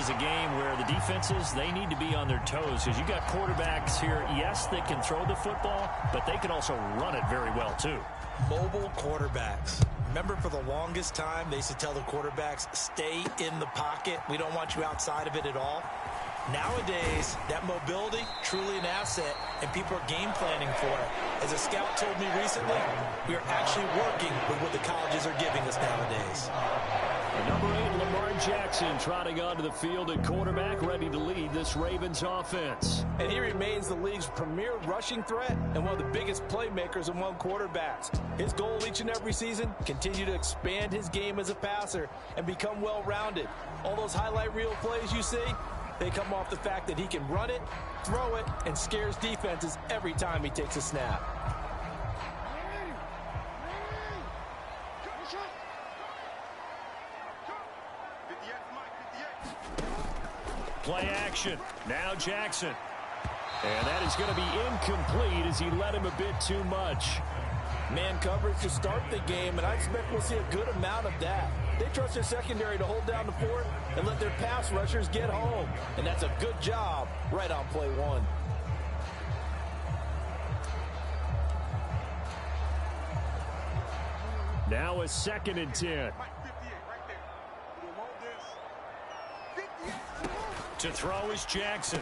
is a game where the defenses, they need to be on their toes because you got quarterbacks here, yes, they can throw the football, but they can also run it very well too. Mobile quarterbacks. Remember, for the longest time, they used to tell the quarterbacks, stay in the pocket. We don't want you outside of it at all. Nowadays, that mobility, truly an asset, and people are game planning for it. As a scout told me recently, we are actually working with what the colleges are giving us nowadays. Number 8, Lamar Jackson, trotting onto the field at quarterback, ready to lead this Ravens offense. And he remains the league's premier rushing threat and one of the biggest playmakers among quarterbacks. His goal each and every season, continue to expand his game as a passer and become well-rounded. All those highlight reel plays you see, they come off the fact that he can run it, throw it, and scares defenses every time he takes a snap. Play action. Now Jackson. And that is going to be incomplete as he led him a bit too much. Man coverage to start the game, and I expect we'll see a good amount of that. They trust their secondary to hold down the fort and let their pass rushers get home. And that's a good job right on play one. Now a 2nd and 10. To throw is Jackson.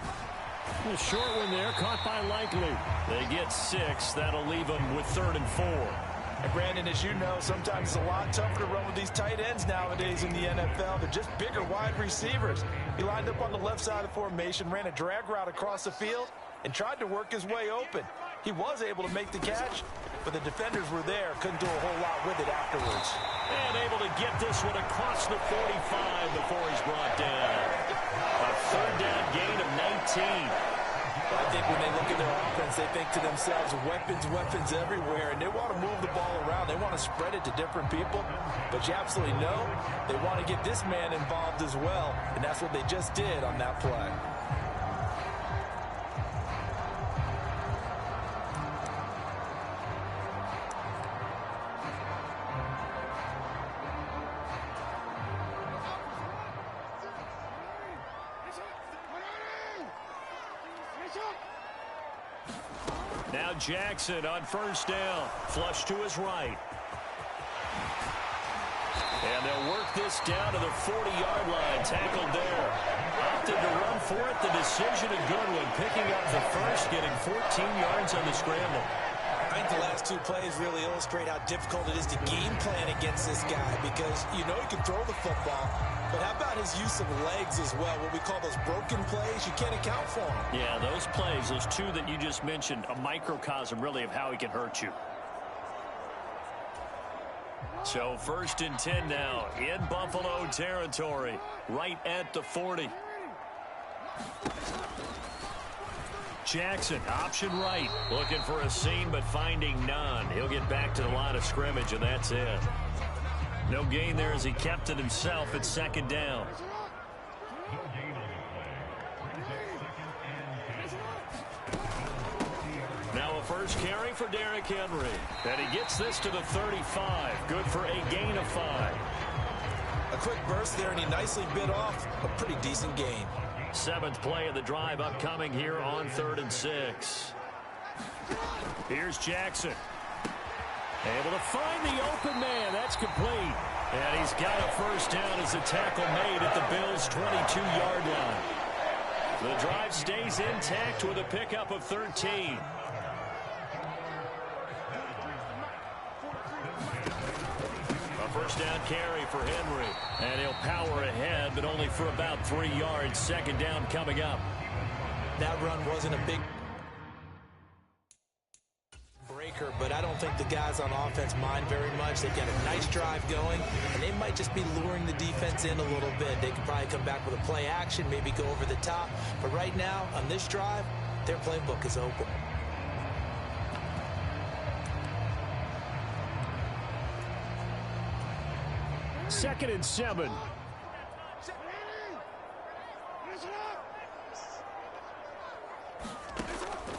A short one there, caught by Likely. They get 6. That'll leave them with 3rd and 4. And Brandon, as you know, sometimes it's a lot tougher to run with these tight ends nowadays in the NFL. They're just bigger wide receivers. He lined up on the left side of the formation, ran a drag route across the field, and tried to work his way open. He was able to make the catch, but the defenders were there, couldn't do a whole lot with it afterwards. And able to get this one across the 45 before he's brought down. A 3rd down gain of 19. I think when they look at their offense, they think to themselves, weapons everywhere, and they want to move the ball around. They want to spread it to different people, but you absolutely know they want to get this man involved as well, and that's what they just did on that play. Now Jackson on 1st down. Flush to his right. And they'll work this down to the 40-yard line. Tackled there. Opted to run for it. The decision a good one. Picking up the first, getting 14 yards on the scramble. I think the last 2 plays really illustrate how difficult it is to game plan against this guy, because you know he can throw the football, but how about his use of legs as well? What we call those broken plays, you can't account for them. Yeah, those plays, those 2 that you just mentioned, a microcosm really of how he can hurt you. So 1st and 10 now in Buffalo territory, right at the 40. Jackson, option right, looking for a seam but finding none. He'll get back to the line of scrimmage, and that's it. No gain there as he kept it himself at 2nd down. Now a first carry for Derrick Henry. And he gets this to the 35. Good for a gain of 5. A quick burst there, and he nicely bit off a pretty decent gain. 7th play of the drive upcoming here on 3rd and 6. Here's Jackson. Able to find the open man. That's complete. And he's got a 1st down as a tackle made at the Bills' 22-yard line. The drive stays intact with a pickup of 13. A 1st down carry for Henry. And he'll power ahead, but only for about 3 yards. 2nd down coming up. That run wasn't a big breaker, but I don't think the guys on offense mind very much. They've got a nice drive going, and they might just be luring the defense in a little bit. They could probably come back with a play action, maybe go over the top. But right now, on this drive, their playbook is open. Second and 7.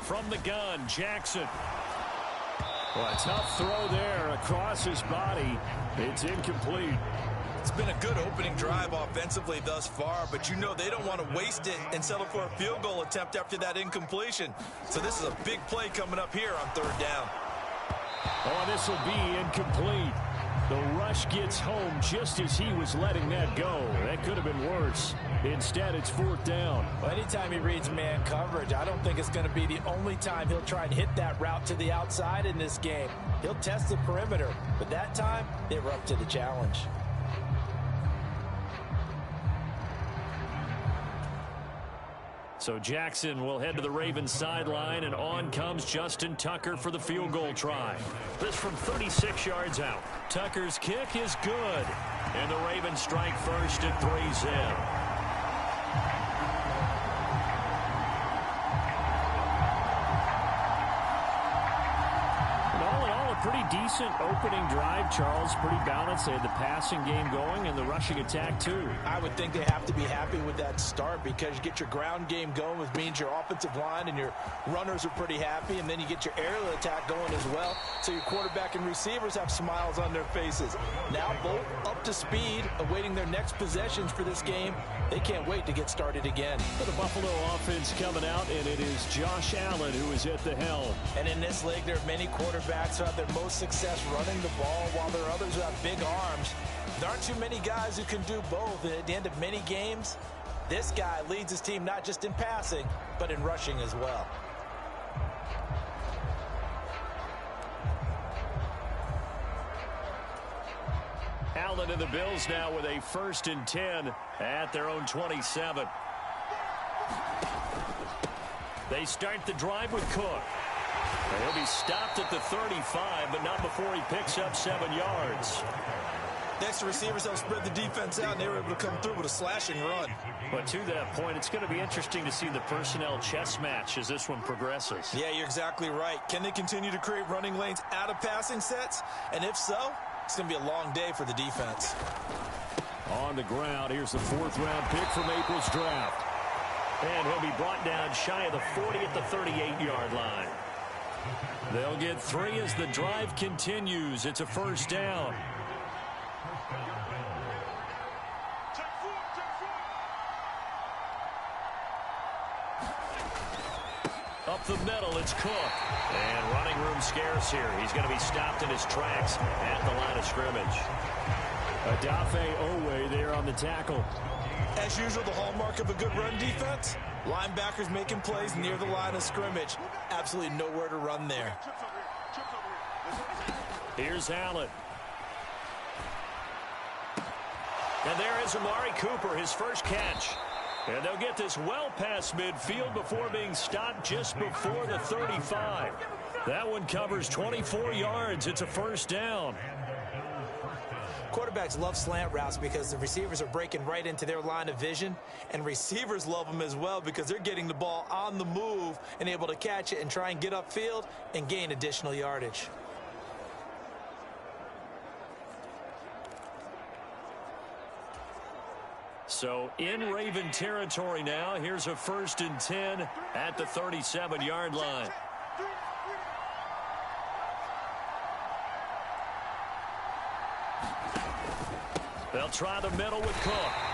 From the gun, Jackson. Well, a tough throw there across his body. It's incomplete. It's been a good opening drive offensively thus far, but you know they don't want to waste it and settle for a field goal attempt after that incompletion. So this is a big play coming up here on 3rd down. Oh, this will be incomplete. The rush gets home just as he was letting that go. That could have been worse. Instead, it's 4th down. Well, anytime he reads man coverage, I don't think it's going to be the only time he'll try and hit that route to the outside in this game. He'll test the perimeter, but that time, they were up to the challenge. So Jackson will head to the Ravens sideline, and on comes Justin Tucker for the field goal try. This from 36 yards out. Tucker's kick is good, and the Ravens strike first at 3-0. Pretty decent opening drive, Charles. Pretty balanced. They had the passing game going and the rushing attack, too. I would think they have to be happy with that start because you get your ground game going, which means your offensive line and your runners are pretty happy, and then you get your aerial attack going as well, so your quarterback and receivers have smiles on their faces. Now both up to speed, awaiting their next possessions for this game. They can't wait to get started again. For the Buffalo offense coming out, and it is Josh Allen who is at the helm. And in this league, there are many quarterbacks who have their most success running the ball, while there are others who have big arms. There aren't too many guys who can do both, and at the end of many games, this guy leads his team not just in passing, but in rushing as well. Allen and the Bills now with a 1st and 10 at their own 27. They start the drive with Cook. He'll be stopped at the 35, but not before he picks up 7 yards. Next, the receivers help spread the defense out, and they were able to come through with a slashing run. But to that point, it's going to be interesting to see the personnel chess match as this one progresses. Yeah, you're exactly right. Can they continue to create running lanes out of passing sets? And if so, it's going to be a long day for the defense. On the ground, here's the 4th-round pick from April's draft. And he'll be brought down shy of the 40 at the 38-yard line. They'll get 3 as the drive continues. It's a 1st down. Up the middle, it's Cook. And running room scarce here. He's going to be stopped in his tracks at the line of scrimmage. OYeah there on the tackle. As usual, the hallmark of a good run defense, linebackers making plays near the line of scrimmage. Absolutely nowhere to run there. Here's Allen. And there is Amari Cooper, his first catch. And they'll get this well past midfield before being stopped just before the 35. That one covers 24 yards. It's a 1st down. Quarterbacks love slant routes because the receivers are breaking right into their line of vision, and receivers love them as well because they're getting the ball on the move and able to catch it and try and get upfield and gain additional yardage. So in Raven territory now. Here's a 1st and 10 at the 37-yard line. They'll try the middle with Cook.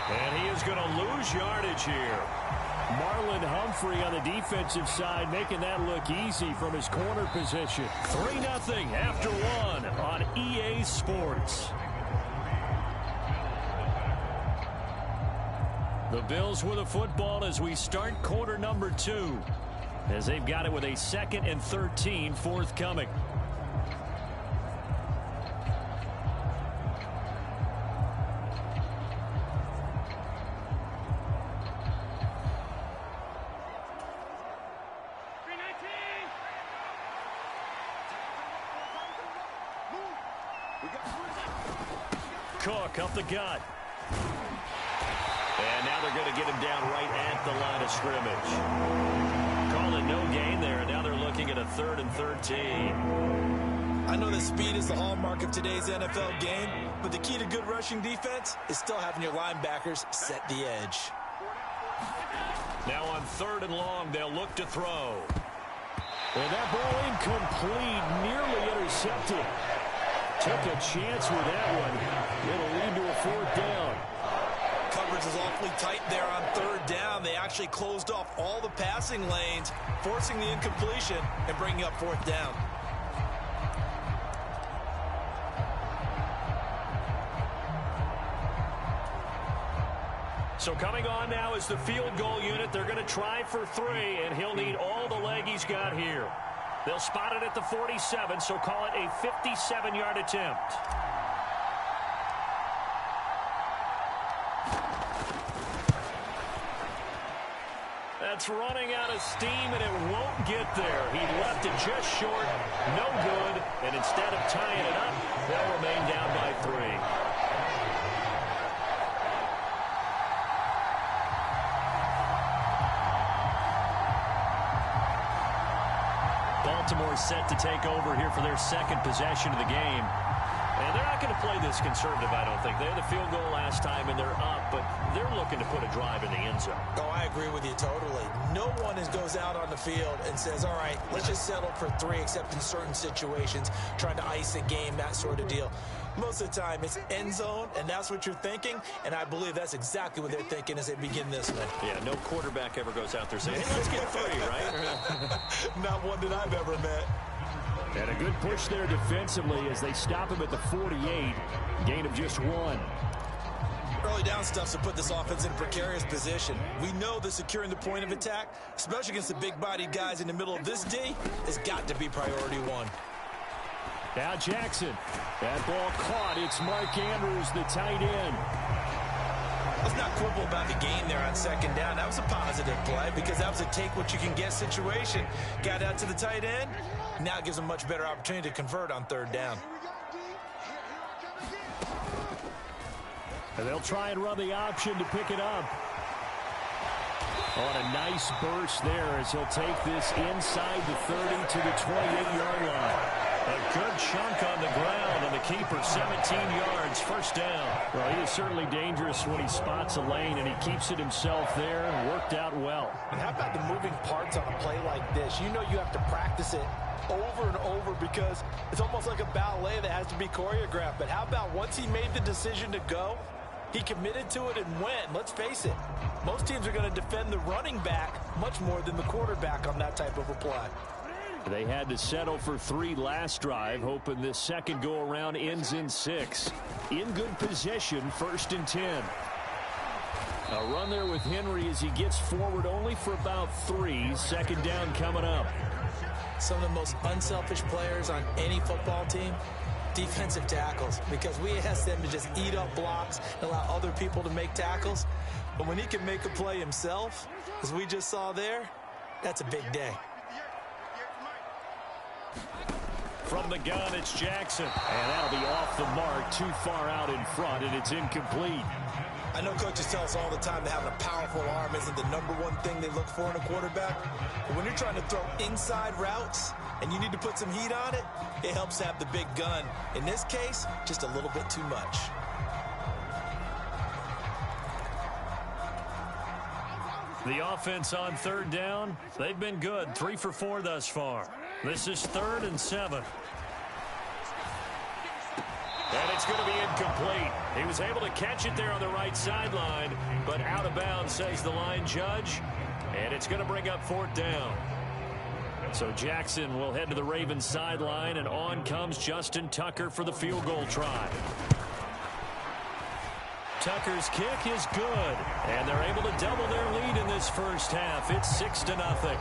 And he is going to lose yardage here. Marlon Humphrey on the defensive side making that look easy from his corner position. 3-0 after 1 on EA Sports. The Bills with a football as we start quarter number 2. As they've got it with a 2nd and 13 forthcoming. Cook up the gut. And now they're going to get him down right at the line of scrimmage. Call it no gain there, and now they're looking at a 3rd and 13. I know that speed is the hallmark of today's NFL game, but the key to good rushing defense is still having your linebackers set the edge. Now on 3rd and long, they'll look to throw. And that ball incomplete, nearly intercepted. took a chance with that one. It'll lead to a 4th down. Coverage is awfully tight there on 3rd down. They actually closed off all the passing lanes, forcing the incompletion and bringing up 4th down. So coming on now is the field goal unit. They're going to try for 3, and he'll need all the leg he's got here. They'll spot it at the 47, so call it a 57-yard attempt. That's running out of steam, and it won't get there. He left it just short, no good, and instead of tying it up, they'll remain down by 3. Baltimore set to take over here for their 2nd possession of the game. And they're not going to play this conservative, I don't think. They had the field goal last time, and they're up, but they're looking to put a drive in the end zone. Oh, I agree with you totally. No one goes out on the field and says, all right, let's just settle for 3, except in certain situations, trying to ice a game, that sort of deal. Most of the time, it's end zone, and that's what you're thinking, and I believe that's exactly what they're thinking as they begin this one. Yeah, no quarterback ever goes out there saying, hey, let's get 3, right? Not one that I've ever met. And a good push there defensively as they stop him at the 48. Gain of just 1. Early down stuff to put this offense in a precarious position. We know that securing the point of attack, especially against the big-bodied guys in the middle of this D, has got to be priority 1. Now Jackson. That ball caught. It's Mark Andrews, the tight end. Let's not quibble about the game there on 2nd down. That was a positive play because that was a take-what-you-can-get situation. Got out to the tight end. Now it gives them a much better opportunity to convert on 3rd down. And they'll try and run the option to pick it up. On a nice burst there as he'll take this inside the 30 to the 28-yard line. A good chunk on the ground, and the keeper 17 yards, 1st down. Well, he is certainly dangerous when he spots a lane, and he keeps it himself there and worked out well. And how about the moving parts on a play like this? You know you have to practice it over and over because it's almost like a ballet that has to be choreographed. But how about once he made the decision to go, he committed to it and went. Let's face it, most teams are going to defend the running back much more than the quarterback on that type of a play. They had to settle for 3 last drive, hoping this second go-around ends in 6. In good position, 1st and 10. A run there with Henry as he gets forward only for about 3. 2nd down coming up. Some of the most unselfish players on any football team, defensive tackles, because we ask them to just eat up blocks and allow other people to make tackles. But when he can make a play himself, as we just saw there, that's a big day. From the gun, it's Jackson. And that'll be off the mark, too far out in front, and it's incomplete. I know coaches tell us all the time that having a powerful arm isn't the #1 thing they look for in a quarterback. But when you're trying to throw inside routes and you need to put some heat on it, it helps to have the big gun. In this case, just a little bit too much. The offense on 3rd down, they've been good. 3 for 4 thus far. This is 3rd and 7. And it's going to be incomplete. He was able to catch it there on the right sideline, but out of bounds, says the line judge. And it's going to bring up 4th down. So Jackson will head to the Ravens sideline, and on comes Justin Tucker for the field goal try. Tucker's kick is good, and they're able to double their lead in this first half. It's 6-0.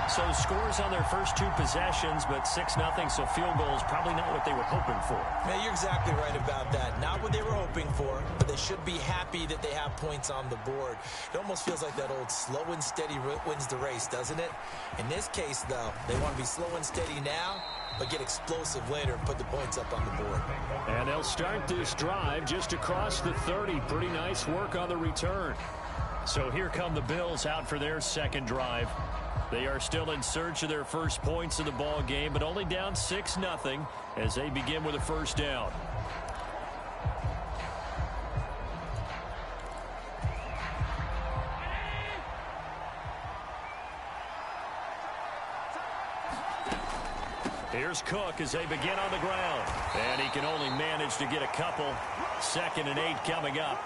So scores on their first 2 possessions, but 6-0, so field goals probably not what they were hoping for. Yeah, you're exactly right about that. Not what they were hoping for, but they should be happy that they have points on the board. It almost feels like that old slow and steady wins the race, doesn't it? In this case, though, they want to be slow and steady now, but get explosive later and put the points up on the board. And they'll start this drive just across the 30. Pretty nice work on the return. So here come the Bills out for their second drive. They are still in search of their first points of the ball game, but only down 6-0 as they begin with a first down. Here's Cook as they begin on the ground. And he can only manage to get a couple. 2nd and 8 coming up.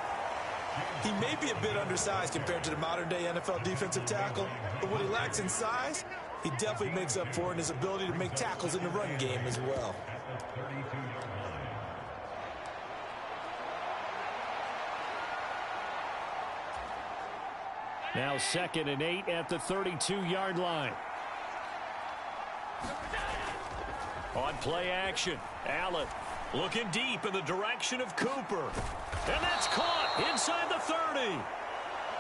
He may be a bit undersized compared to the modern-day NFL defensive tackle, but what he lacks in size, he definitely makes up for in his ability to make tackles in the run game as well. Now 2nd and 8 at the 32-yard line. On play action, Allen looking deep in the direction of Cooper. And that's caught inside the 30.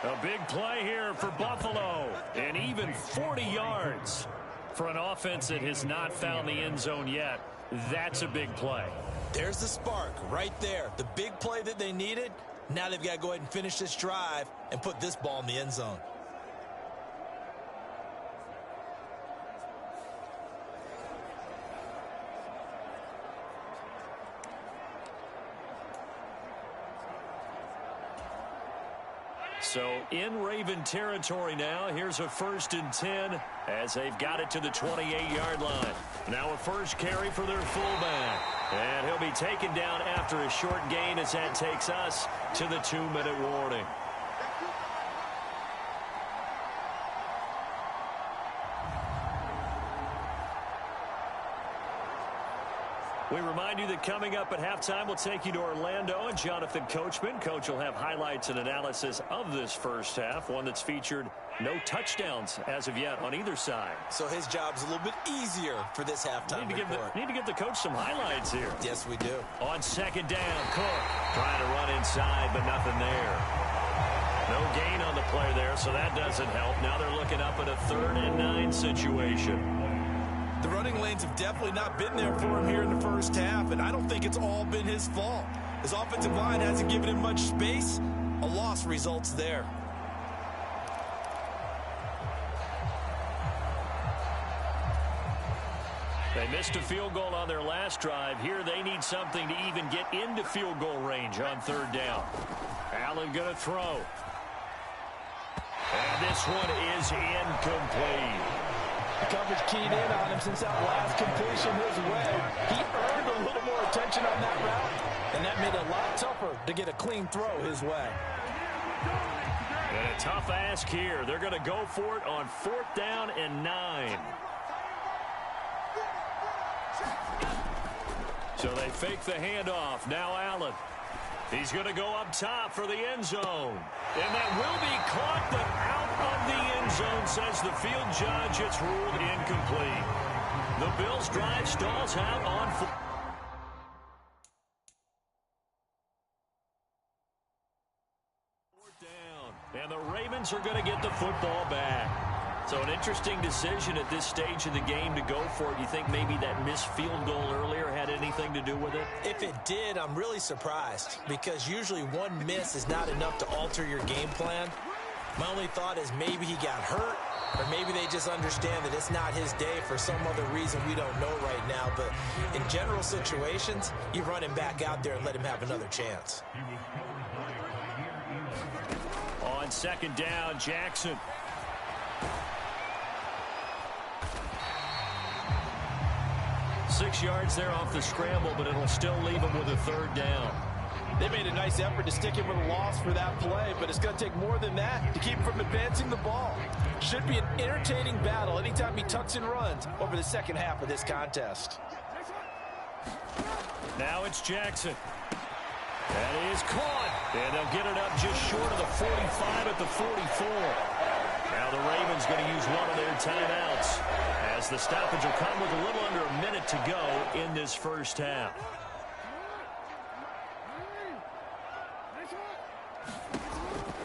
A big play here for Buffalo. And even 40 yards for an offense that has not found the end zone yet. That's a big play. There's the spark right there. The big play that they needed. Now they've got to go ahead and finish this drive and put this ball in the end zone. So in Raven territory now. Here's a 1st and 10 as they've got it to the 28-yard line. Now a first carry for their fullback. And he'll be taken down after a short gain as that takes us to the 2-minute warning. We remind you that coming up at halftime, we'll take you to Orlando and Jonathan Coachman. Coach will have highlights and analysis of this first half, one that's featured no touchdowns as of yet on either side. So his job's a little bit easier for this halftime report. Need to give the coach some highlights here. Yes, we do. On 2nd down, Cook trying to run inside, but nothing there. No gain on the play there, so that doesn't help. Now they're looking up at a 3rd and 9 situation. The running lanes have definitely not been there for him here in the first half, and I don't think it's all been his fault. His offensive line hasn't given him much space. A loss results there. They missed a field goal on their last drive. Here they need something to even get into field goal range on 3rd down. Allen going to throw. And this one is incomplete. The coverage keyed in on him since that last completion his way. He earned a little more attention on that route, and that made it a lot tougher to get a clean throw his way. And a tough ask here. They're going to go for it on 4th down and 9. So they fake the handoff. Now Allen. He's going to go up top for the end zone. And that will be caught, but out of the end zone, says the field judge. It's ruled incomplete. The Bills' drive stalls out on 4th down. And the Ravens are going to get the football back. So an interesting decision at this stage of the game to go for it. You think maybe that missed field goal earlier had anything to do with it? If it did, I'm really surprised, because usually one miss is not enough to alter your game plan. My only thought is maybe he got hurt, or maybe they just understand that it's not his day for some other reason we don't know right now. But in general situations, you run him back out there and let him have another chance. On 2nd down, Jackson. Six yards there off the scramble, but it'll still leave him with a 3rd down. They made a nice effort to stick him with a loss for that play, but it's going to take more than that to keep him from advancing the ball. Should be an entertaining battle anytime he tucks and runs over the second half of this contest. Now it's Jackson. That is caught. And they'll get it up just short of the 45 at the 44. Now the Ravens going to use one of their timeouts, as the stoppage will come with a little under a minute to go in this first half.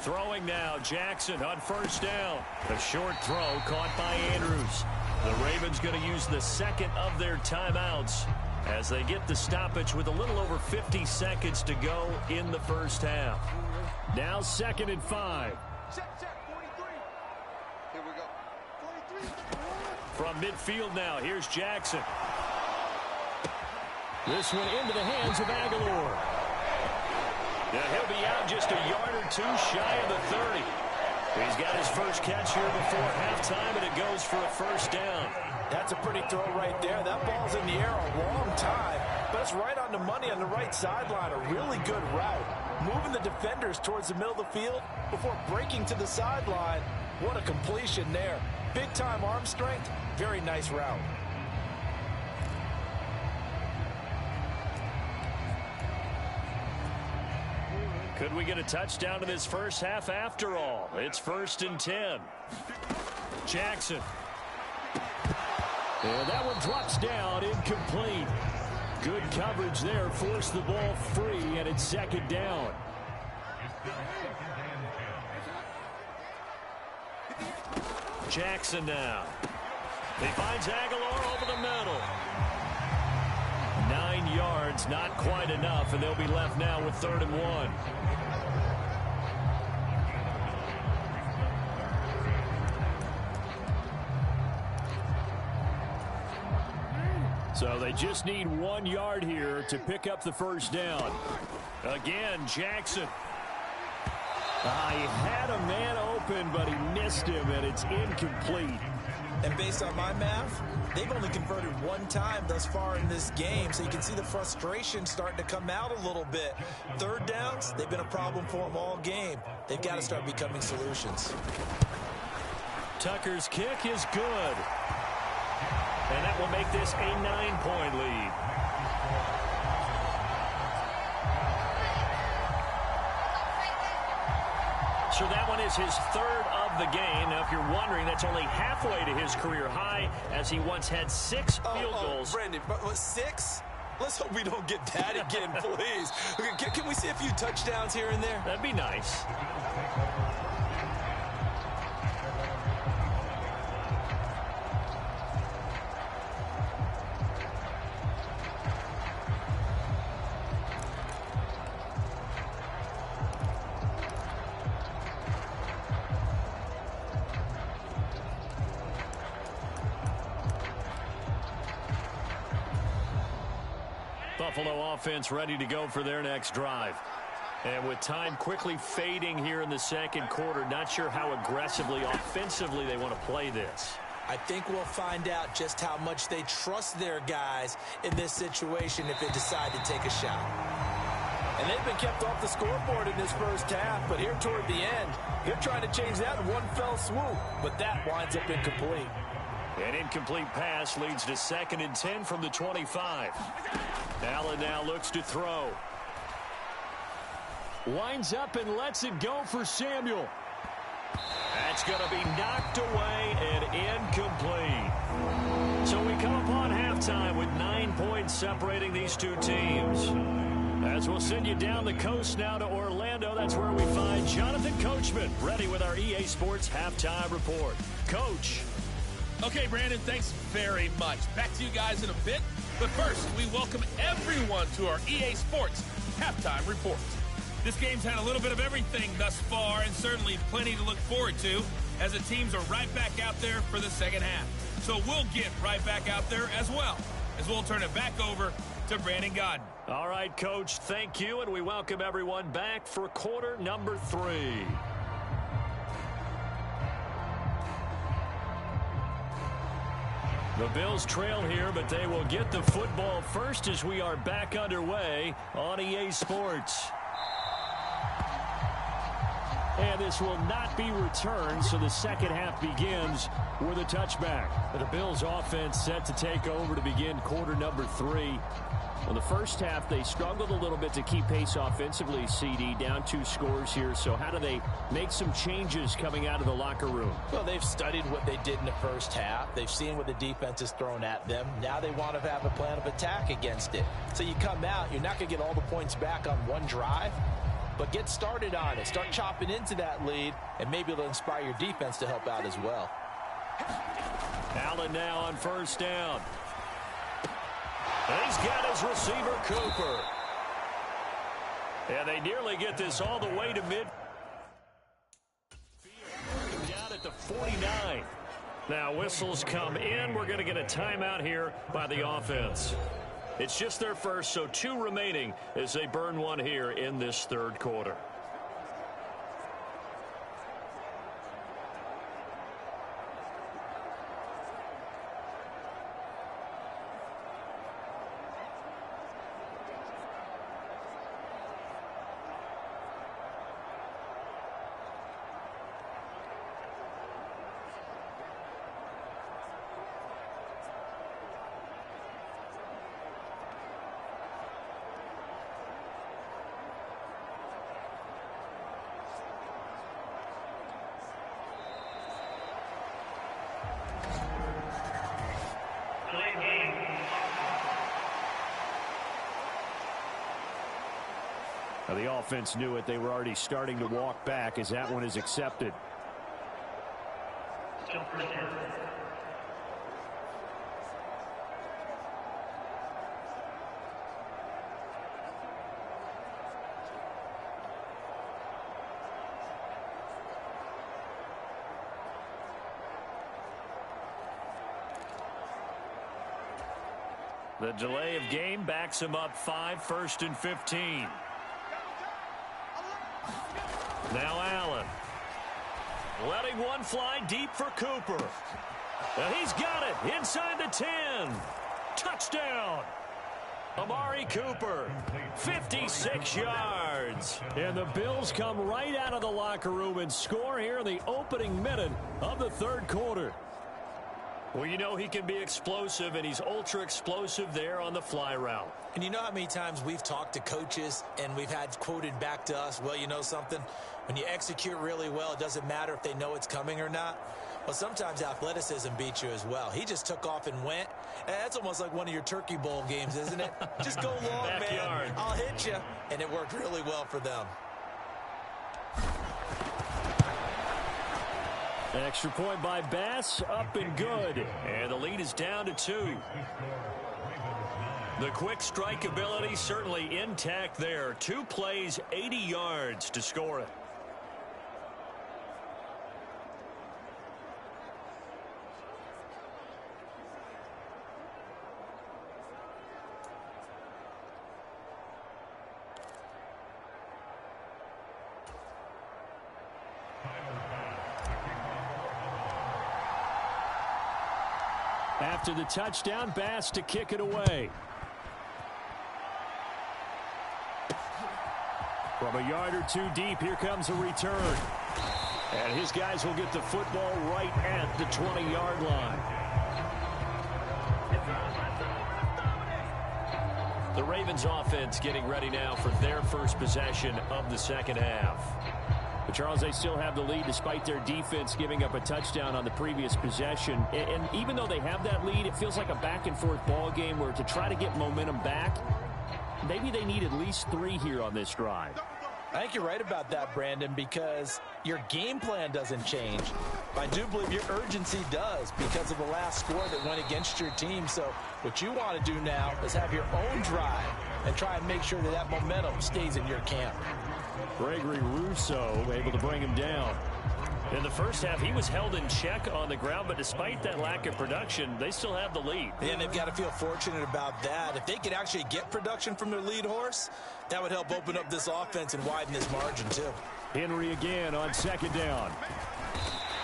Throwing now, Jackson on 1st down. A short throw caught by Andrews. The Ravens going to use the 2nd of their timeouts as they get the stoppage with a little over 50 seconds to go in the first half. Now 2nd and 5. Here we go. From midfield now, here's Jackson. This one into the hands of Aguilar. Yeah, he'll be out just a yard or two shy of the 30. He's got his first catch here before halftime, and it goes for a first down. That's a pretty throw right there. That ball's in the air a long time, but it's right on the money on the right sideline. A really good route. Moving the defenders towards the middle of the field before breaking to the sideline. What a completion there. Big-time arm strength. Very nice route. Could we get a touchdown in this first half after all? It's 1st and 10. Jackson. And that one drops down, incomplete. Good coverage there, forced the ball free, and it's 2nd down. Jackson now. He finds Aguilar over the middle. 9 yards, not quite enough, and they'll be left now with 3rd and 1. So they just need 1 yard here to pick up the first down. Again, Jackson. He had a man open, but he missed him, and it's incomplete. And based on my math, they've only converted 1 time thus far in this game, so you can see the frustration starting to come out a little bit. 3rd downs, they've been a problem for them all game. They've got to start becoming solutions. Tucker's kick is good. And that will make this a 9-point lead. So that one is his 3rd of the game. Now, if you're wondering, that's only halfway to his career high, as he once had 6 field goals. Brandon, but 6? Let's hope we don't get that again, please. Can we see a few touchdowns here and there? That'd be nice. Buffalo offense ready to go for their next drive. And with time quickly fading here in the 2nd quarter, not sure how aggressively, offensively they want to play this. I think we'll find out just how much they trust their guys in this situation if they decide to take a shot. And they've been kept off the scoreboard in this first half, but here toward the end, they're trying to change that in one fell swoop, but that winds up incomplete. An incomplete pass leads to 2nd and 10 from the 25. Allen now looks to throw. Winds up and lets it go for Samuel. That's going to be knocked away and incomplete. So we come upon halftime with 9 points separating these two teams. As we'll send you down the coast now to Orlando, that's where we find Jonathan Coachman ready with our EA Sports Halftime Report. Coach. Okay, Brandon, thanks very much. Back to you guys in a bit. But first, we welcome everyone to our EA Sports Halftime Report. This game's had a little bit of everything thus far, and certainly plenty to look forward to, as the teams are right back out there for the second half. So we'll get right back out there as well, as we'll turn it back over to Brandon Godden. All right, Coach, thank you, and we welcome everyone back for quarter number 3. The Bills trail here, but they will get the football first as we are back underway on EA Sports. And this will not be returned, so the second half begins with a touchback. The Bills offense set to take over to begin quarter number 3. In the first half, they struggled a little bit to keep pace offensively, CD, down 2 scores here. So how do they make some changes coming out of the locker room? Well, they've studied what they did in the first half. They've seen what the defense has thrown at them. Now they want to have a plan of attack against it. So you come out, you're not going to get all the points back on one drive, but get started on it. Start chopping into that lead, and maybe it'll inspire your defense to help out as well. Allen now on first down. He's got his receiver, Cooper. And they nearly get this all the way to midfield. Down at the 49. Now whistles come in. We're going to get a timeout here by the offense. It's just their first, so 2 remaining as they burn one here in this third quarter. Now, the offense knew it. They were already starting to walk back as that one is accepted. The delay of game backs him up 5, 1st and 15. Now Allen. Letting one fly deep for Cooper. And he's got it inside the 10. Touchdown. Amari Cooper, 56 yards. And the Bills come right out of the locker room and score here in the opening minute of the third quarter. Well, you know he can be explosive, and he's ultra explosive there on the fly route. And you know how many times we've talked to coaches and we've had quoted back to us, well, you know something? When you execute really well, it doesn't matter if they know it's coming or not. Well, sometimes athleticism beats you as well. He just took off and went. And that's almost like one of your Turkey Bowl games, isn't it? Just go long, man. I'll hit you. And it worked really well for them. An extra point by Bass, up and good. And the lead is down to 2. The quick strike ability certainly intact there. 2 plays, 80 yards to score it. After the touchdown, Bass to kick it away. From a yard or 2 deep, here comes a return. And his guys will get the football right at the 20-yard line. The Ravens offense getting ready now for their first possession of the second half. But Charles, they still have the lead despite their defense giving up a touchdown on the previous possession. And even though they have that lead, it feels like a back-and-forth ball game where to try to get momentum back, maybe they need at least 3 here on this drive. I think you're right about that, Brandon, because your game plan doesn't change. I do believe your urgency does because of the last score that went against your team. So what you want to do now is have your own drive and try and make sure that that momentum stays in your camp. Gregory Rousseau able to bring him down. In the first half, he was held in check on the ground, but despite that lack of production, they still have the lead. And they've got to feel fortunate about that. If they could actually get production from their lead horse, that would help open up this offense and widen this margin, too. Henry again on second down.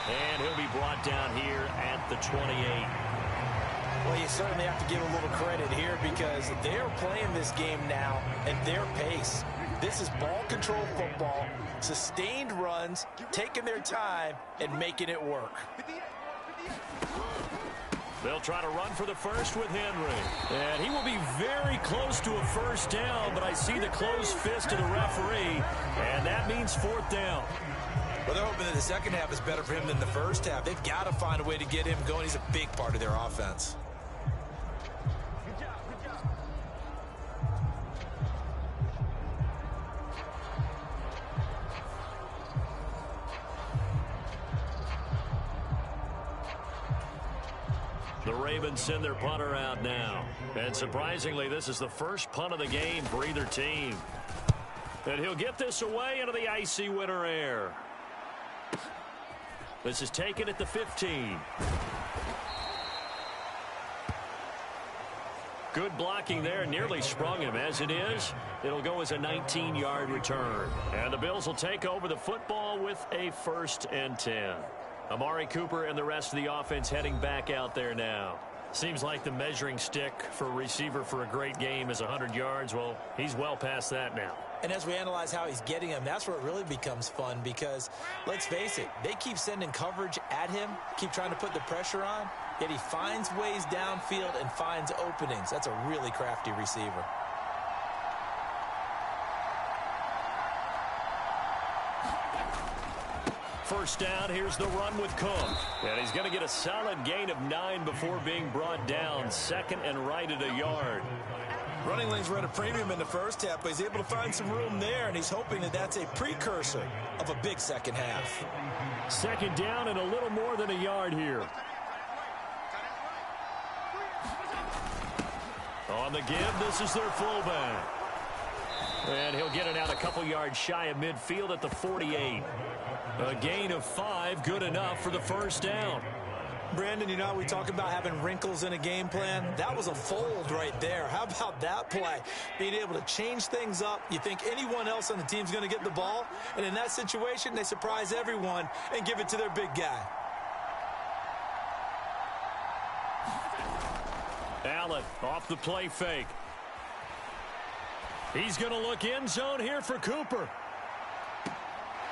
And he'll be brought down here at the 28. Well, you certainly have to give a little credit here because they're playing this game now at their pace. This is ball control football, sustained runs, taking their time, and making it work. They'll try to run for the first with Henry. And he will be very close to a first down, but I see the closed fist of the referee, and that means 4th down. Well, they're hoping that the second half is better for him than the first half. They've got to find a way to get him going. He's a big part of their offense. The Ravens send their punter out now. And surprisingly, this is the first punt of the game for either team. And he'll get this away into the icy winter air. This is taken at the 15. Good blocking there, nearly sprung him. As it is, it'll go as a 19-yard return. And the Bills will take over the football with a 1st and 10. Amari Cooper and the rest of the offense heading back out there now. Seems like the measuring stick for a receiver for a great game is 100 yards. Well, he's well past that now. And as we analyze how he's getting them, that's where it really becomes fun because, let's face it, they keep sending coverage at him, keep trying to put the pressure on, yet he finds ways downfield and finds openings. That's a really crafty receiver. First down, here's the run with Cook. And he's going to get a solid gain of 9 before being brought down. 2nd and right at a yard. Running lanes were at a premium in the first half, but he's able to find some room there, and he's hoping that that's a precursor of a big second half. Second down and a little more than a yard here. On the give, this is their fullback. And he'll get it out a couple yards shy of midfield at the 48. A gain of 5, good enough for the first down. Brandon, you know, we talk about having wrinkles in a game plan. That was a fold right there. How about that play? Being able to change things up. You think anyone else on the team's going to get the ball, and in that situation, they surprise everyone and give it to their big guy. Allen off the play fake. He's going to look end zone here for Cooper.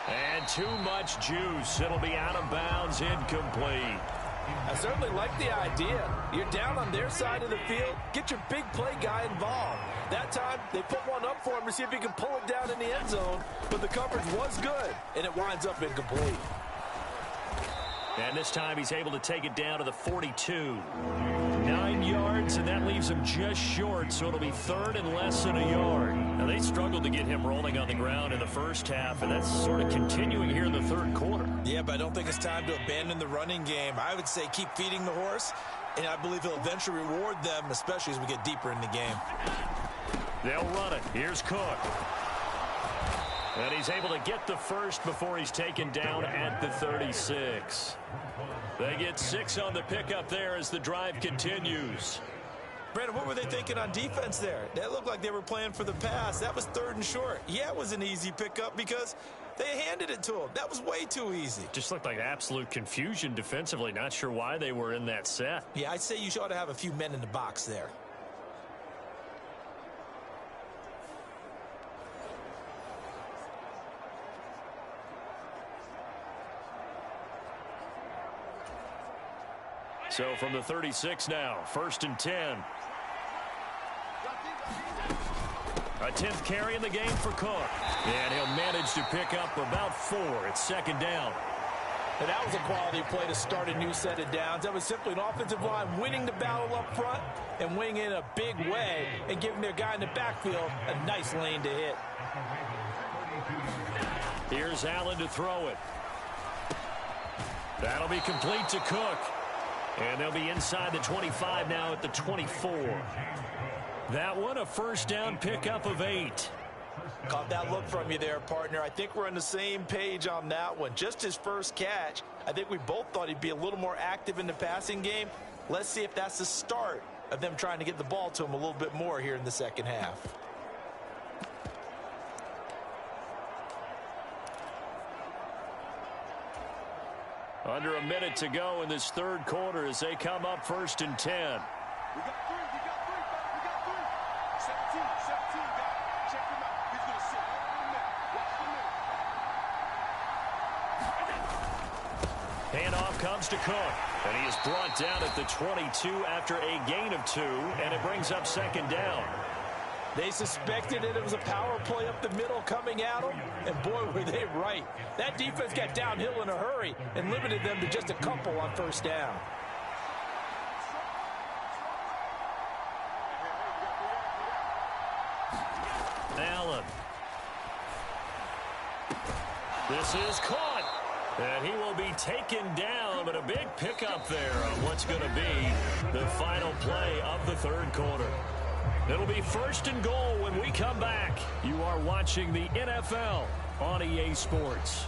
And too much juice. It'll be out of bounds, incomplete. I certainly like the idea. You're down on their side of the field. Get your big play guy involved. That time, they put one up for him to see if he can pull it down in the end zone. But the coverage was good, and it winds up incomplete. And this time he's able to take it down to the 42. 9 yards, and that leaves him just short, so it'll be third and less than a yard. Now, they struggled to get him rolling on the ground in the first half, and that's sort of continuing here in the third quarter. Yeah, but I don't think it's time to abandon the running game. I would say keep feeding the horse, and I believe he'll eventually reward them, especially as we get deeper in the game. They'll run it. Here's Cook. And he's able to get the first before he's taken down at the 36. They get 6 on the pickup there as the drive continues. Brandon, what were they thinking on defense there? That looked like they were playing for the pass. That was third and short. Yeah, it was an easy pickup because they handed it to him. That was way too easy. Just looked like absolute confusion defensively. Not sure why they were in that set. Yeah, I'd say you ought to have a few men in the box there. So from the 36 now, 1st and 10. A 10th carry in the game for Cook. And he'll manage to pick up about 4. It's second down. And that was a quality play to start a new set of downs. That was simply an offensive line winning the battle up front and winning in a big way and giving their guy in the backfield a nice lane to hit. Here's Allen to throw it. That'll be complete to Cook. And they'll be inside the 25 now at the 24. That one, a first down pickup of 8. Caught that look from you there, partner. I think we're on the same page on that one. Just his first catch. I think we both thought he'd be a little more active in the passing game. Let's see if that's the start of them trying to get the ball to him a little bit more here in the second half. Under a minute to go in this third quarter as they come up 1st and 10. We got 3. We got 3. We got 3. 17. Guys. Check him out. He's going to sit right on the net. Watch the net. Handoff comes to Cook. And he is brought down at the 22 after a gain of 2. And it brings up second down. They suspected it was a power play up the middle coming at them, and boy, were they right. That defense got downhill in a hurry and limited them to just a couple on first down. Allen. This is caught. And he will be taken down, but a big pickup there on what's going to be the final play of the third quarter. It'll be 1st and goal when we come back. You are watching the NFL on EA Sports.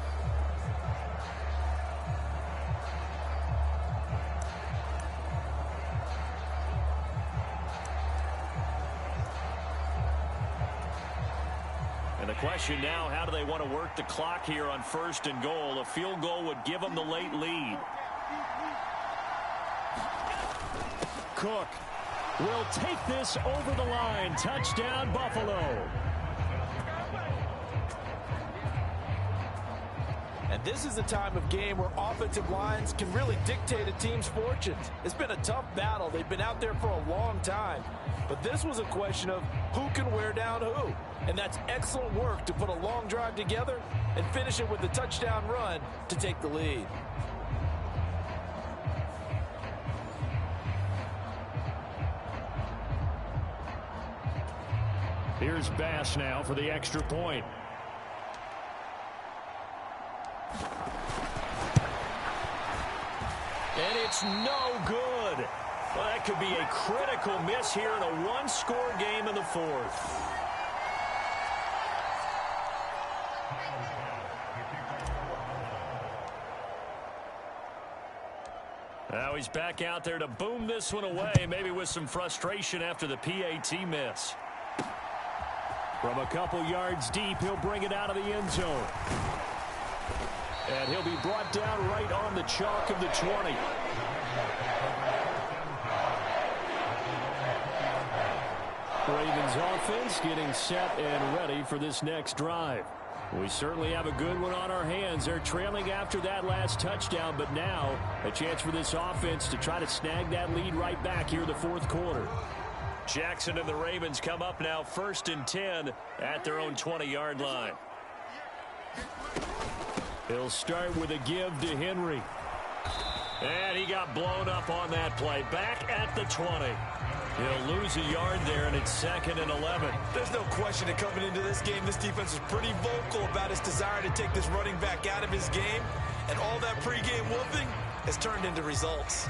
And the question now, how do they want to work the clock here on 1st and goal? A field goal would give them the late lead. Cook will take this over the line. Touchdown, Buffalo. And this is the time of game where offensive lines can really dictate a team's fortunes. It's been a tough battle. They've been out there for a long time. But this was a question of who can wear down who. And that's excellent work to put a long drive together and finish it with a touchdown run to take the lead. Here's Bass now for the extra point. And it's no good. Well, that could be a critical miss here in a one-score game in the fourth. Now he's back out there to boom this one away, maybe with some frustration after the PAT miss. From a couple yards deep, he'll bring it out of the end zone. And he'll be brought down right on the chalk of the 20. Ravens offense getting set and ready for this next drive. We certainly have a good one on our hands. They're trailing after that last touchdown, but now a chance for this offense to try to snag that lead right back here in the fourth quarter. Jackson and the Ravens come up now 1st and 10 at their own 20-yard line. He'll start with a give to Henry. And he got blown up on that play. Back at the 20. He'll lose a yard there, and it's 2nd and 11. There's no question that coming into this game, this defense is pretty vocal about its desire to take this running back out of his game. And all that pregame whooping has turned into results.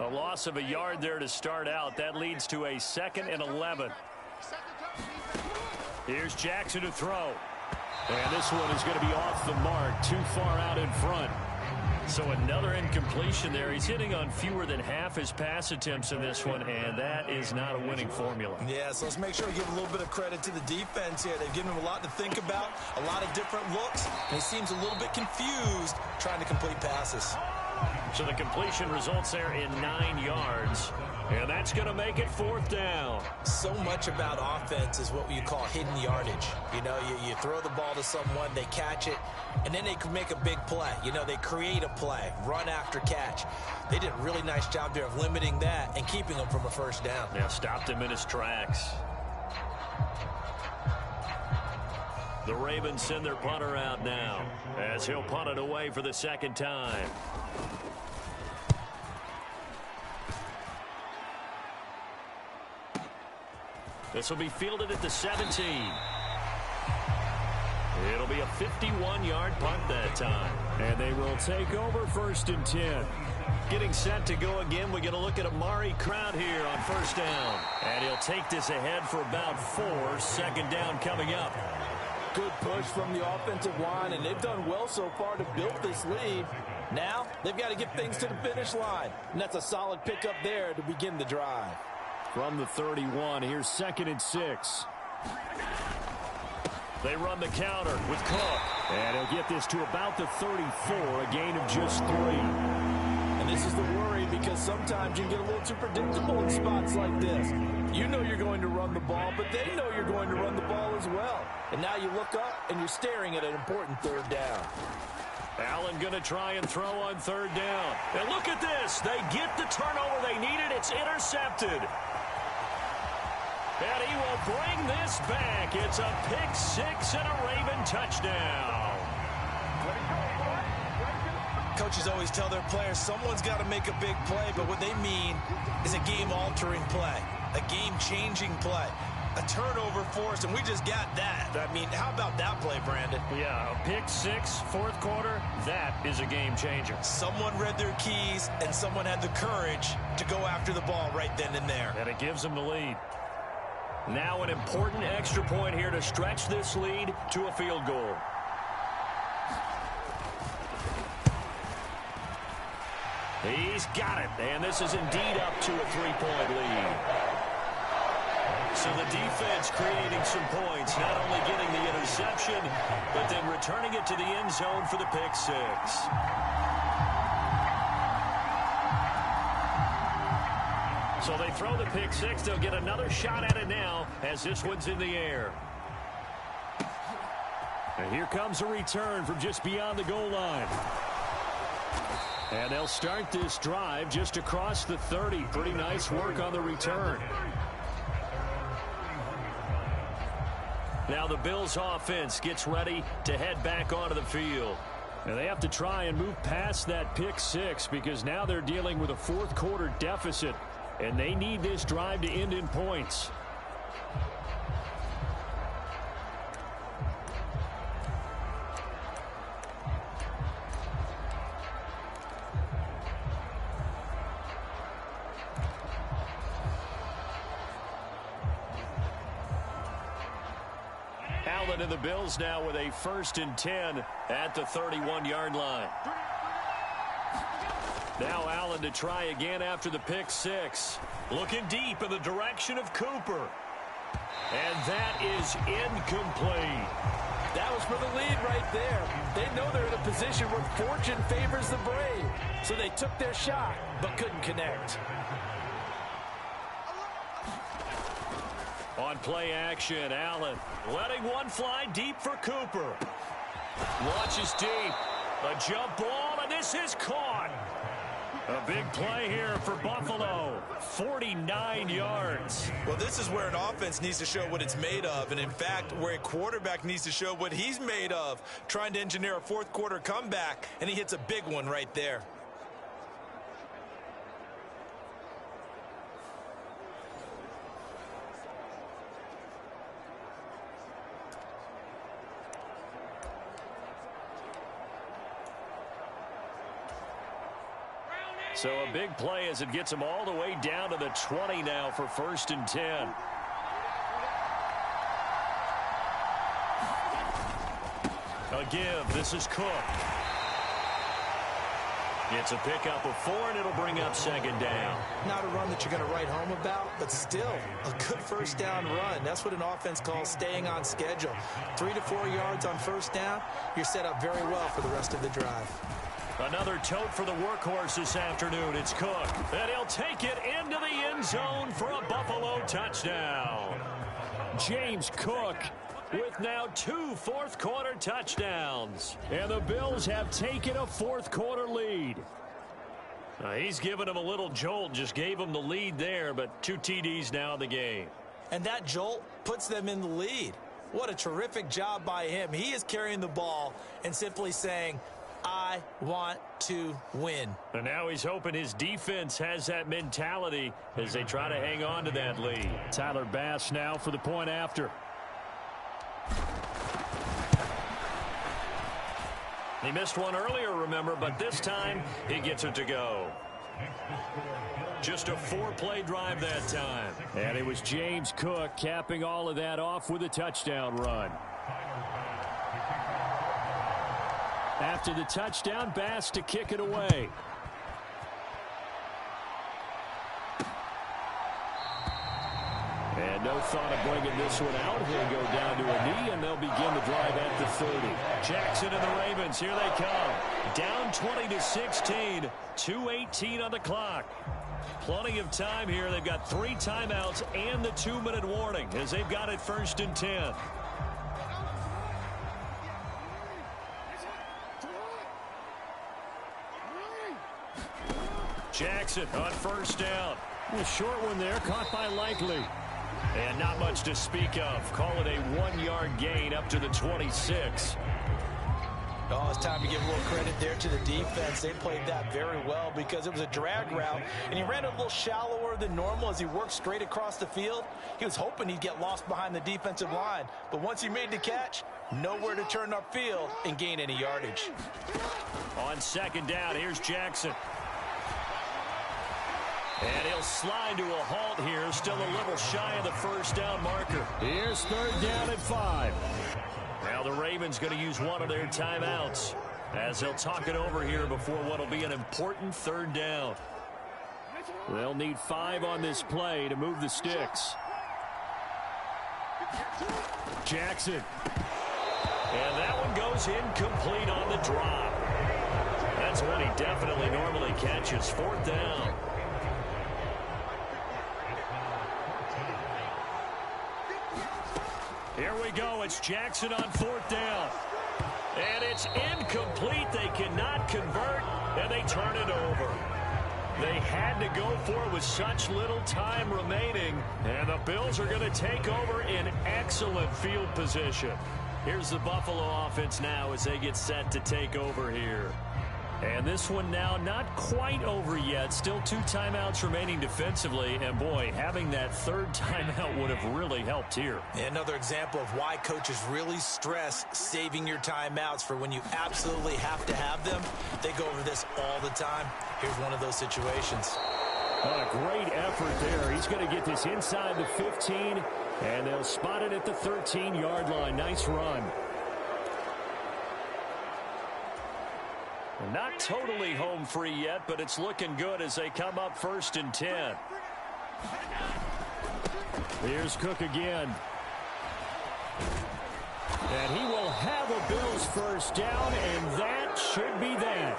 A loss of a yard there to start out. That leads to a 2nd and 11. Here's Jackson to throw. And this one is going to be off the mark, too far out in front. So another incompletion there. He's hitting on fewer than half his pass attempts in this one, and that is not a winning formula. Yeah, so let's make sure we give a little bit of credit to the defense here. They've given him a lot to think about, a lot of different looks, and he seems a little bit confused trying to complete passes. So the completion results there in 9 yards. And that's going to make it 4th down. So much about offense is what you call hidden yardage. You know, you throw the ball to someone, they catch it, and then they can make a big play. You know, they create a play, run after catch. They did a really nice job there of limiting that and keeping him from a 1st down. Yeah, stopped him in his tracks. The Ravens send their punter out now as he'll punt it away for the 2nd time. This will be fielded at the 17. It'll be a 51-yard punt that time. And they will take over 1st and 10. Getting set to go again. We're going to look at Amari Crowd here on 1st down. And he'll take this ahead for about 4. 2nd down coming up. Good push from the offensive line, and they've done well so far to build this lead. Now they've got to get things to the finish line. And that's a solid pickup there to begin the drive. From the 31, here's 2nd and 6. They run the counter with Cook. And he'll get this to about the 34, a gain of just 3. And this is the worry because sometimes you can get a little too predictable in spots like this. You know you're going to run the ball, but they know you're going to run the ball as well. And now you look up and you're staring at an important 3rd down. Allen going to try and throw on 3rd down. And look at this. They get the turnover they needed. It's intercepted. And he will bring this back. It's a pick 6 and a Raven touchdown. Coaches always tell their players someone's got to make a big play, but what they mean is a game-altering play, a game-changing play, a turnover force, and we just got that. I mean, how about that play, Brandon? Yeah, a pick 6, 4th quarter, that is a game changer. Someone read their keys, and someone had the courage to go after the ball right then and there. And it gives them the lead. Now an important extra point here to stretch this lead to a field goal. He's got it, and this is indeed up to a 3-point lead. So the defense creating some points, not only getting the interception, but then returning it to the end zone for the pick 6. So they throw the pick 6. They'll get another shot at it now as this one's in the air. And here comes a return from just beyond the goal line. And they'll start this drive just across the 30. Pretty nice work on the return. Now the Bills offense gets ready to head back onto the field. And they have to try and move past that pick six because now they're dealing with a fourth quarter deficit, and they need this drive to end in points. Allen and the Bills now with a 1st and 10 at the 31-yard line. Now Allen to try again after the pick six. Looking deep in the direction of Cooper. And that is incomplete. That was for the lead right there. They know they're in a position where fortune favors the brave. So they took their shot, but couldn't connect. On play action, Allen letting one fly deep for Cooper. Launches deep. A jump ball, and this is caught. A big play here for Buffalo. 49 yards. Well, this is where an offense needs to show what it's made of. And, in fact, where a quarterback needs to show what he's made of. Trying to engineer a fourth quarter comeback, and he hits a big one right there. So a big play as it gets them all the way down to the 20 now for 1st and 10. A give. This is Cook. It's a pickup of 4, and it'll bring up 2nd down. Not a run that you're going to write home about, but still a good first down run. That's what an offense calls staying on schedule. 3 to 4 yards on first down. You're set up very well for the rest of the drive. Another tote for the workhorse this afternoon. It's Cook. And he'll take it into the end zone for a Buffalo touchdown. James Cook with now 2 fourth-quarter touchdowns. And the Bills have taken a fourth-quarter lead. He's given him a little jolt, just gave him the lead there, but 2 TDs now in the game. And that jolt puts them in the lead. What a terrific job by him. He is carrying the ball and simply saying, I want to win. And now he's hoping his defense has that mentality as they try to hang on to that lead. Tyler Bass now for the point after. He missed one earlier, remember, but this time he gets it to go. Just a 4-play drive that time. And it was James Cook capping all of that off with a touchdown run. After the touchdown, Bass to kick it away. And no thought of bringing this one out. He'll go down to a knee, and they'll begin the drive at the 30. Jackson and the Ravens, here they come. Down 20-16, 2:18 on the clock. Plenty of time here. They've got 3 timeouts and the 2-minute warning as they've got it 1st and 10. Jackson on 1st down. A short one there, caught by Likely. And not much to speak of. Call it a 1-yard gain up to the 26. Oh, it's time to give a little credit there to the defense. They played that very well because it was a drag route, and he ran a little shallower than normal as he worked straight across the field. He was hoping he'd get lost behind the defensive line, but once he made the catch, nowhere to turn upfield and gain any yardage. On 2nd down, here's Jackson. And he'll slide to a halt here, still a little shy of the 1st down marker. Here's 3rd down at 5. Now the Ravens going to use one of their timeouts as they'll talk it over here before what will be an important 3rd down. They'll need 5 on this play to move the sticks. Jackson. And that one goes incomplete on the drop. That's what he definitely normally catches. 4th down. Here we go. It's Jackson on 4th down. And it's incomplete. They cannot convert, and they turn it over. They had to go for it with such little time remaining, and the Bills are going to take over in excellent field position. Here's the Buffalo offense now as they get set to take over here. And this one now not quite over yet. Still 2 timeouts remaining defensively. And, boy, having that 3rd timeout would have really helped here. Another example of why coaches really stress saving your timeouts for when you absolutely have to have them. They go over this all the time. Here's one of those situations. What a great effort there. He's going to get this inside the 15, and they'll spot it at the 13-yard line. Nice run. Not totally home free yet, but it's looking good as they come up 1st and 10. Here's Cook again. And he will have a Bills first down, and that should be that.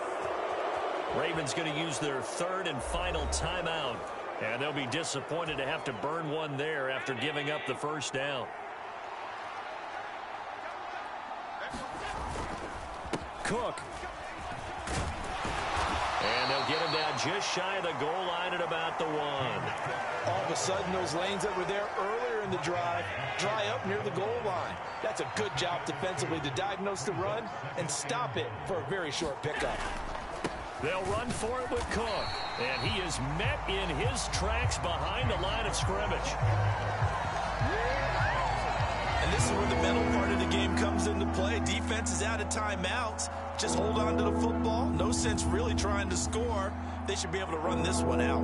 Ravens going to use their 3rd and final timeout. And they'll be disappointed to have to burn one there after giving up the first down. Cook. And they'll get him down just shy of the goal line at about the 1. All of a sudden, those lanes that were there earlier in the drive dry up near the goal line. That's a good job defensively to diagnose the run and stop it for a very short pickup. They'll run for it with Cook. And he is met in his tracks behind the line of scrimmage. And this is where the mental part of the game comes into play. Defense is out of timeouts. Just hold on to the football. No sense really trying to score. They should be able to run this one out.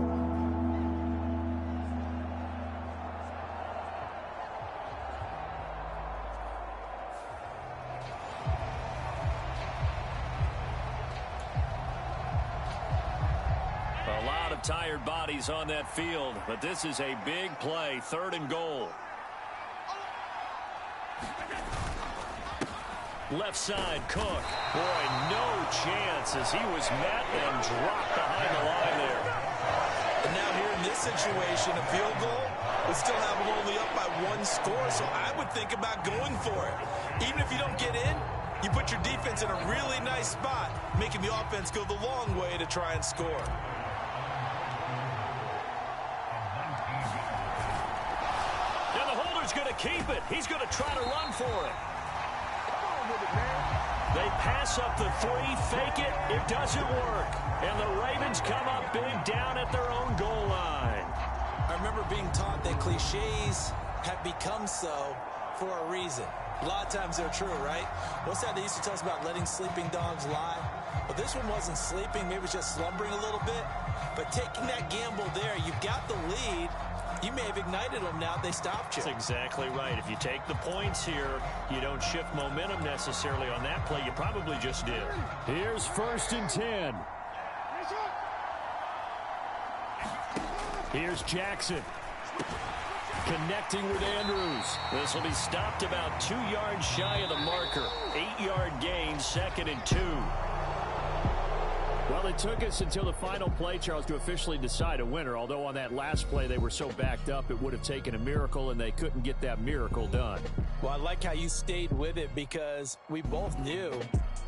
A lot of tired bodies on that field, but this is a big play, 3rd and goal. Left side, Cook. Boy, no chance as he was met and dropped behind the line there. And now here in this situation, a field goal would still have them only up by 1 score, so I would think about going for it. Even if you don't get in, you put your defense in a really nice spot, making the offense go the long way to try and score. And the holder's going to keep it. He's going to try to run for it. They pass up the 3, fake it, it doesn't work. And the Ravens come up big down at their own goal line. I remember being taught that cliches have become so for a reason. A lot of times they're true, right? What's that they used to tell us about letting sleeping dogs lie? Well, this one wasn't sleeping, maybe it was just slumbering a little bit. But taking that gamble there, you've got the lead. You may have ignited them now. They stopped you. That's exactly right. If you take the points here, you don't shift momentum necessarily on that play. You probably just did. Here's 1st and 10. Here's Jackson. Connecting with Andrews. This will be stopped about 2 yards shy of the marker. 8-yard gain, 2nd and 2. Well, it took us until the final play, Charles, to officially decide a winner. Although on that last play they were so backed up, it would have taken a miracle, and they couldn't get that miracle done. Well, I like how you stayed with it because we both knew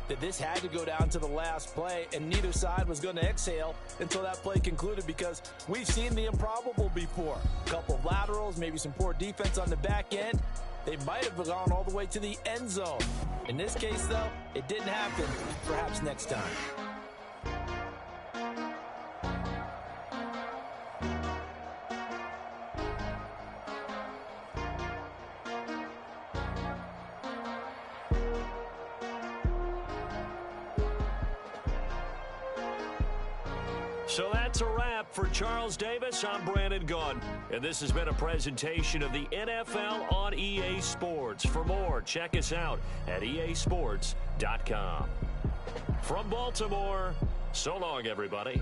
that this had to go down to the last play, and neither side was going to exhale until that play concluded because we've seen the improbable before. A couple of laterals, maybe some poor defense on the back end. They might have gone all the way to the end zone. In this case, though, it didn't happen. Perhaps next time. So that's a wrap for Charles Davis. I'm Brandon Gunn, and this has been a presentation of the NFL on EA Sports. For more, check us out at easports.com. From Baltimore, so long, everybody.